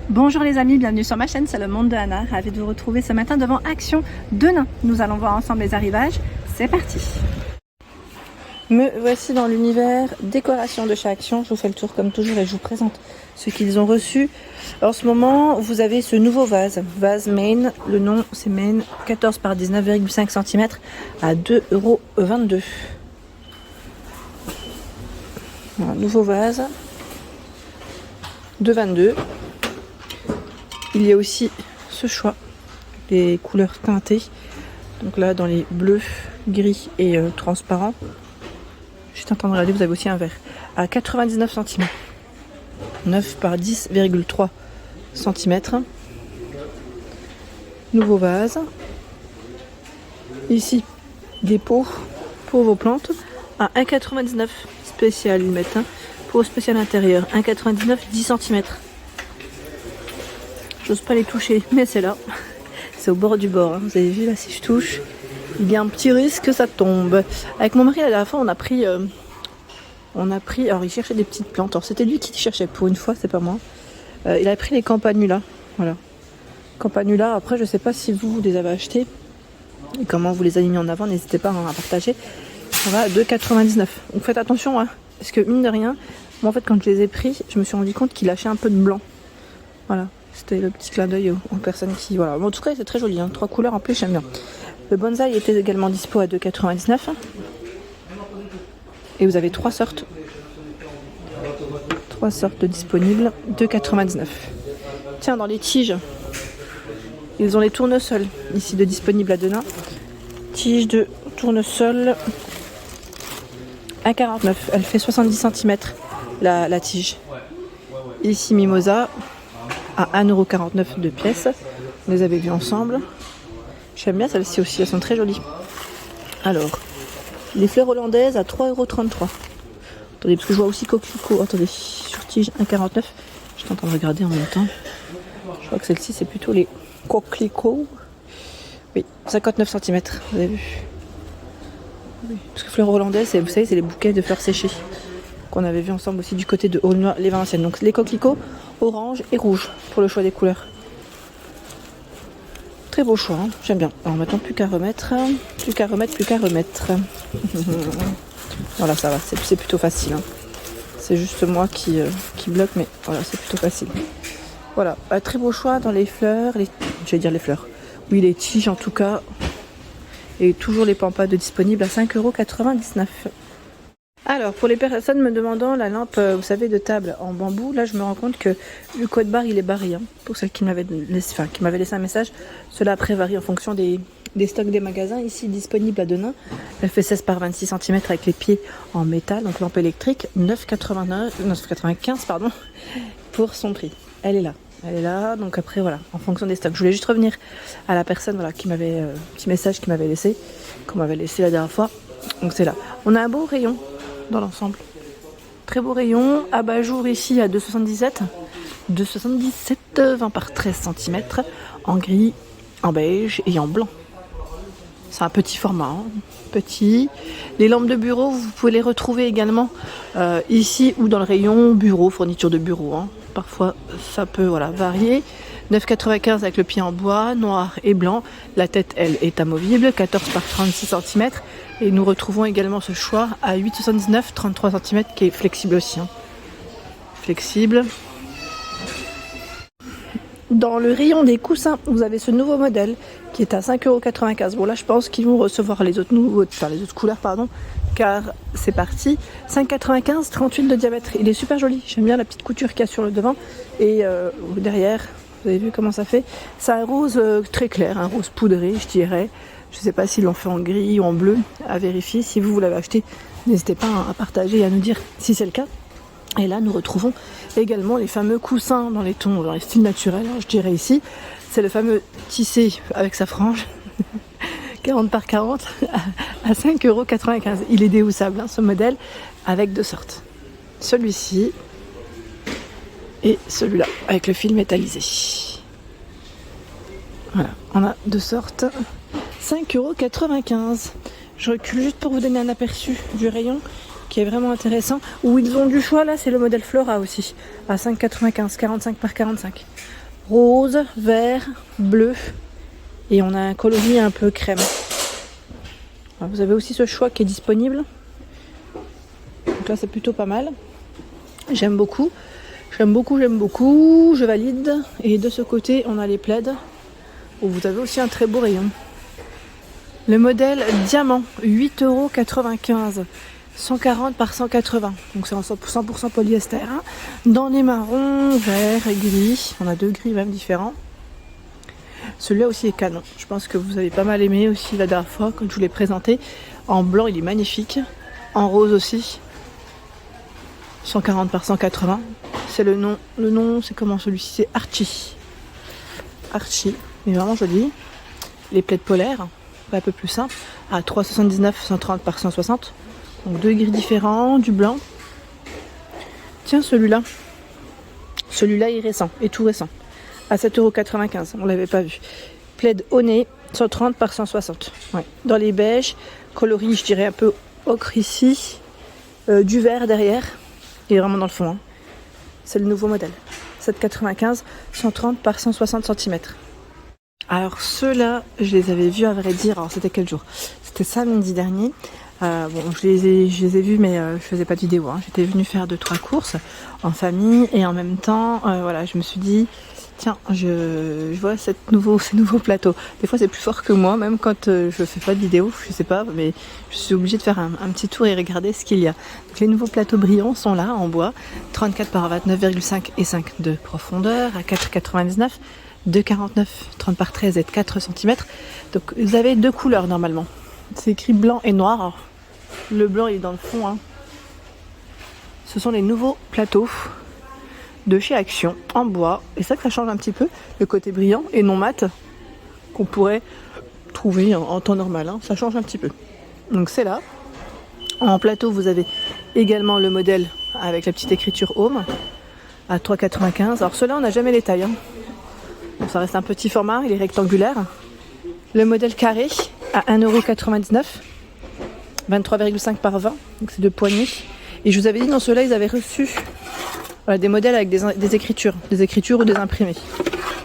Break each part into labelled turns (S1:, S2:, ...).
S1: Bonjour les amis, bienvenue sur ma chaîne, c'est le monde de Anna. Ravie de vous retrouver ce matin devant Action de Nains. Nous allons voir ensemble les arrivages. C'est parti. Me voici dans l'univers décoration de chez Action. Je vous fais le tour comme toujours et je vous présente ce qu'ils ont reçu. En ce moment, vous avez ce nouveau vase Maine. Le nom c'est Maine, 14 par 19,5 cm à 2,22 €. Un nouveau vase de 22. Il y a aussi ce choix, les couleurs teintées. Donc là, dans les bleus, gris et transparents. Juste en train de regarder, vous avez aussi un vert à 99 cm. 9 par 10,3 cm. Nouveau vase. Ici, des pots pour vos plantes à 1,99 €. Spécial, ils mettent. Pot spécial intérieur, 1,99 €, 10 cm. J'ose pas les toucher, mais c'est là. C'est au bord du bord. Hein. Vous avez vu là, si je touche, il y a un petit risque que ça tombe. Avec mon mari, la dernière fois, on a pris. Alors, il cherchait des petites plantes. Alors, c'était lui qui cherchait pour une fois, c'est pas moi. Il a pris les Campanula. Voilà. Campanula. Après, je sais pas si vous les avez achetés et comment vous les avez mis en avant. N'hésitez pas à partager. Ça va à 2,99 €. Donc, faites attention, hein, parce que mine de rien, moi, en fait, quand je les ai pris, je me suis rendu compte qu'il lâchait un peu de blanc. Voilà. C'était le petit clin d'œil aux personnes qui... Voilà. En tout cas, c'est très joli. Hein. 3 couleurs en plus, j'aime bien. Le bonsaï était également dispo à 2,99 €. Et vous avez 3 sortes. 3 sortes disponibles. 2,99 €. Tiens, dans les tiges, ils ont les tournesols ici de disponibles à Denain. Tige de tournesol 1,49 €. Elle fait 70 cm la tige. Ici, Mimosa. À 1,49 € de pièce. Vous les avez vus ensemble. J'aime bien celles-ci aussi, elles sont très jolies. Alors, les fleurs hollandaises à 3,33 €. Attendez, parce que je vois aussi coquelicot. Attendez, sur tige 1,49 €. Je suis en train de regarder en même temps. Je crois que celle-ci, c'est plutôt les coquelicots. Oui, 59 cm, vous avez vu. Oui, parce que fleurs hollandaises, vous savez, c'est les bouquets de fleurs séchées qu'on avait vu ensemble aussi du côté de Aulnoy-les-Valenciennes. Donc les coquelicots orange et rouge pour le choix des couleurs. Très beau choix, hein, j'aime bien. Alors maintenant plus qu'à remettre. Voilà, ça va, c'est plutôt facile. Hein. C'est juste moi qui bloque, mais voilà, c'est plutôt facile. Voilà, très beau choix dans les fleurs, j'allais dire les fleurs. Oui, les tiges en tout cas. Et toujours les pampas disponibles à 5,99 €. Alors, pour les personnes me demandant la lampe, vous savez, de table en bambou, là je me rends compte que le code barre il est barré. Hein, pour celles qui m'avaient laissé un message, cela après varie en fonction des stocks des magasins. Ici, disponible à Denain, elle fait 16 par 26 cm avec les pieds en métal, donc lampe électrique, 9,95 € pour son prix. Elle est là, donc après voilà, en fonction des stocks. Je voulais juste revenir à la personne voilà, qui m'avait, petit message qu'on m'avait laissé la dernière fois. Donc c'est là. On a un beau rayon dans l'ensemble. Très beau rayon. Abat-jour ici à 2,77 €, 20 par 13 cm, en gris, en beige et en blanc. C'est un petit format, hein. Petit. Les lampes de bureau, vous pouvez les retrouver également ici ou dans le rayon bureau, fourniture de bureau. Hein. Parfois, ça peut varier. 9,95 € avec le pied en bois, noir et blanc. La tête, elle, est amovible, 14 par 36 cm. Et nous retrouvons également ce choix à 8,79 €, 33 cm, qui est flexible aussi. Hein. Flexible. Dans le rayon des coussins, vous avez ce nouveau modèle qui est à 5,95 €. Bon là, je pense qu'ils vont recevoir les autres couleurs, car c'est parti. 5,95 €, 38 de diamètre. Il est super joli. J'aime bien la petite couture qu'il y a sur le devant et derrière. Vous avez vu comment ça fait? C'est un rose très clair, un rose poudré, je dirais. Je ne sais pas s'ils l'ont fait en gris ou en bleu, à vérifier. Si vous l'avez acheté, n'hésitez pas à partager et à nous dire si c'est le cas. Et là, nous retrouvons également les fameux coussins dans les styles naturels, hein, je dirais ici. C'est le fameux tissé avec sa frange, 40 par 40, à 5,95 €. Il est déhoussable, hein, ce modèle, avec 2 sortes. Celui-ci et celui-là, avec le fil métallisé. Voilà, on a 2 sortes. 5,95 €. Je recule juste pour vous donner un aperçu du rayon. qui est vraiment intéressant. Où ils ont du choix là, c'est le modèle Flora aussi, à 5,95, 45 par 45. Rose, vert, bleu, et on a un coloris un peu crème. Alors, vous avez aussi ce choix qui est disponible. Donc là c'est plutôt pas mal. J'aime beaucoup, je valide. Et de ce côté on a les plaids, où vous avez aussi un très beau rayon. Le modèle Diamant, 8,95 €, 140 par 180. Donc c'est en 100% polyester. Hein. Dans les marrons, verts et gris. On a 2 gris même différents. Celui-là aussi est canon. Je pense que vous avez pas mal aimé aussi la dernière fois quand je vous l'ai présenté. En blanc, il est magnifique. En rose aussi. 140 par 180. C'est le nom. Le nom, c'est comment celui-ci? C'est Archie. Archie. Il est vraiment joli. Les plaids polaires. Un peu plus simple, à 3,79, 130 par 160. Donc 2 gris différents, du blanc. Tiens, celui-là est récent, est tout récent. À 7,95 €, on l'avait pas vu. Plaid au nez, 130 par 160. Ouais. Dans les beiges, coloris, je dirais un peu ocre ici, du vert derrière, et vraiment dans le fond. Hein. C'est le nouveau modèle. 7,95, 130 par 160 cm. Alors ceux-là, je les avais vus à vrai dire. Alors c'était quel jour? C'était samedi dernier. Je les ai vus, mais je faisais pas de vidéo. Hein. J'étais venue faire 2-3 courses en famille et en même temps, je me suis dit, tiens, je vois ces nouveaux plateaux. Des fois c'est plus fort que moi, même quand je fais pas de vidéo, je sais pas, mais je suis obligée de faire un petit tour et regarder ce qu'il y a. Donc, les nouveaux plateaux brillants sont là en bois, 34 par 29,5 et 5 de profondeur à 4,99. 2,49, 30 par 13 et 4 cm. Donc vous avez 2 couleurs normalement. C'est écrit blanc et noir. Alors, le blanc il est dans le fond. Hein. Ce sont les nouveaux plateaux de chez Action en bois. Et ça change un petit peu. Le côté brillant et non mat qu'on pourrait trouver en temps normal. Hein. Ça change un petit peu. Donc c'est là. En plateau vous avez également le modèle avec la petite écriture Home à 3,95. Alors ceux-là on n'a jamais les tailles. Hein. Bon, ça reste un petit format, il est rectangulaire. Le modèle carré à 1,99 €, 23,5 par 20, donc c'est 2 poignées. Et je vous avais dit dans ceux-là, ils avaient reçu des modèles avec des écritures ou des imprimés.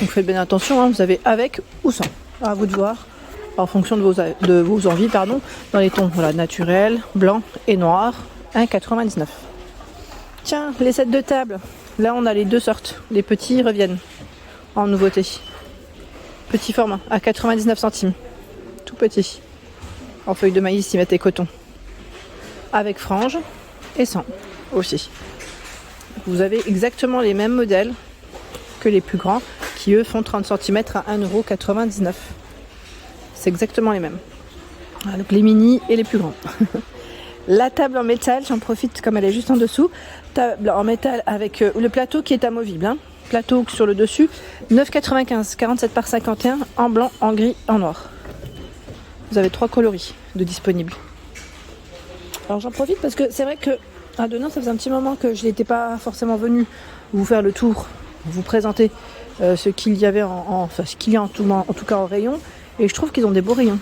S1: Donc faites bien attention, hein, vous avez avec ou sans. À vous de voir, en fonction de vos envies, dans les tons naturels, blanc et noir, 1,99 €. Tiens, les sets de table, là on a les 2 sortes, les petits reviennent. En nouveauté. Petit format à 99 centimes. Tout petit. En feuille de maïs, ils mettent coton. Avec frange et sans aussi. Vous avez exactement les mêmes modèles que les plus grands qui eux font 30 cm à 1,99 €. C'est exactement les mêmes. Voilà, donc les mini et les plus grands. La table en métal, j'en profite comme elle est juste en dessous. Table en métal avec le plateau qui est amovible. Hein. Plateau sur le dessus, 9,95, 47 par 51, en blanc, en gris, en noir. Vous avez 3 coloris de disponibles. Alors j'en profite parce que c'est vrai que à Denain, ça faisait un petit moment que je n'étais pas forcément venue vous faire le tour, vous présenter ce qu'il y avait ce qu'il y a en tout cas en rayon. Et je trouve qu'ils ont des beaux rayons.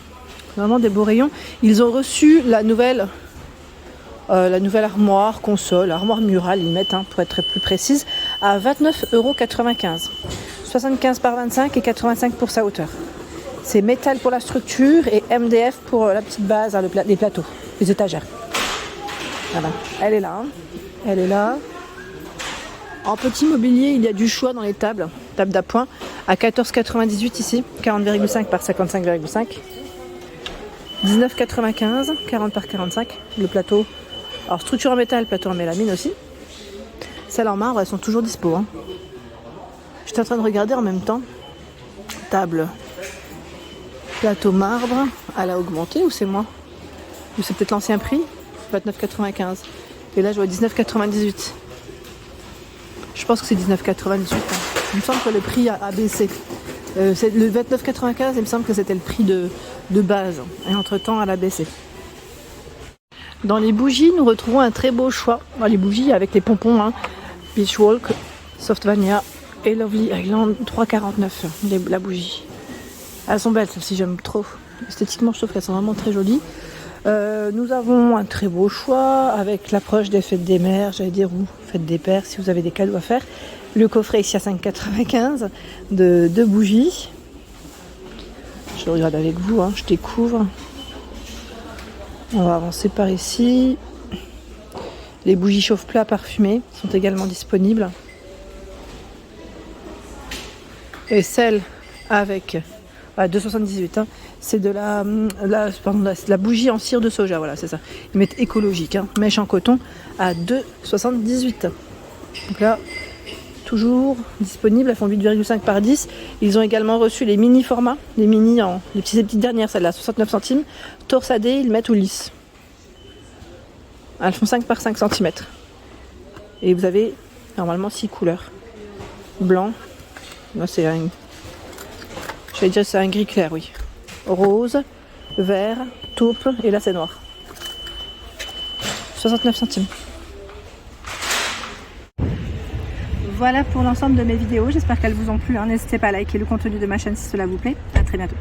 S1: Vraiment des beaux rayons. Ils ont reçu la nouvelle armoire console, armoire murale, ils mettent, pour être plus précise, à 29,95 €. 75 par 25 et 85 pour sa hauteur. C'est métal pour la structure et MDF pour la petite base, les plateaux, les étagères. Voilà, elle est là. Elle est là. En petit mobilier, il y a du choix dans les tables d'appoint, à 14,98 ici, 40,5 par 55,5. 19,95, 40 par 45, le plateau. Alors structure en métal, plateau en mélamine aussi. Celles en marbre, elles sont toujours dispo. Hein. J'étais en train de regarder en même temps. Table. Plateau marbre, elle a augmenté ou c'est moi? Ou c'est peut-être l'ancien prix? 29,95. Et là je vois 19,98. Je pense que c'est 19,98. Hein. Il me semble que le prix a baissé. C'est le 29,95, il me semble que c'était le prix de base. Et entre-temps, elle a baissé. Dans les bougies, nous retrouvons un très beau choix. Les bougies avec les pompons, Beach Walk, Soft Vanilla et Lovely Island, 3,49 la bougie. Elles sont belles, celles-ci, j'aime trop. Esthétiquement, je trouve qu'elles sont vraiment très jolies. Nous avons un très beau choix avec l'approche des fêtes des mères, j'allais dire, ou fêtes des pères si vous avez des cadeaux à faire. Le coffret ici à 5,95 de 2 bougies. Je regarde avec vous, hein, je découvre. On va avancer par ici. Les bougies chauffe-plat parfumées sont également disponibles. Et celle avec 2,78, hein, c'est de la bougie en cire de soja, voilà, c'est ça. Ils mettent écologique, hein, mèche en coton à 2,78. Donc là, toujours disponible, elles font 8,5 par 10. Ils ont également reçu les mini formats, les petites dernières, celles-là, 69 centimes. Torsadées, ils mettent ou lisses. Elles font 5 par 5 cm. Et vous avez normalement 6 couleurs. Blanc, là c'est un... Je vais dire c'est un gris clair, oui. Rose, vert, taupe, et là c'est noir. 69 centimes. Voilà pour l'ensemble de mes vidéos. J'espère qu'elles vous ont plu. N'hésitez pas à liker le contenu de ma chaîne si cela vous plaît. À très bientôt.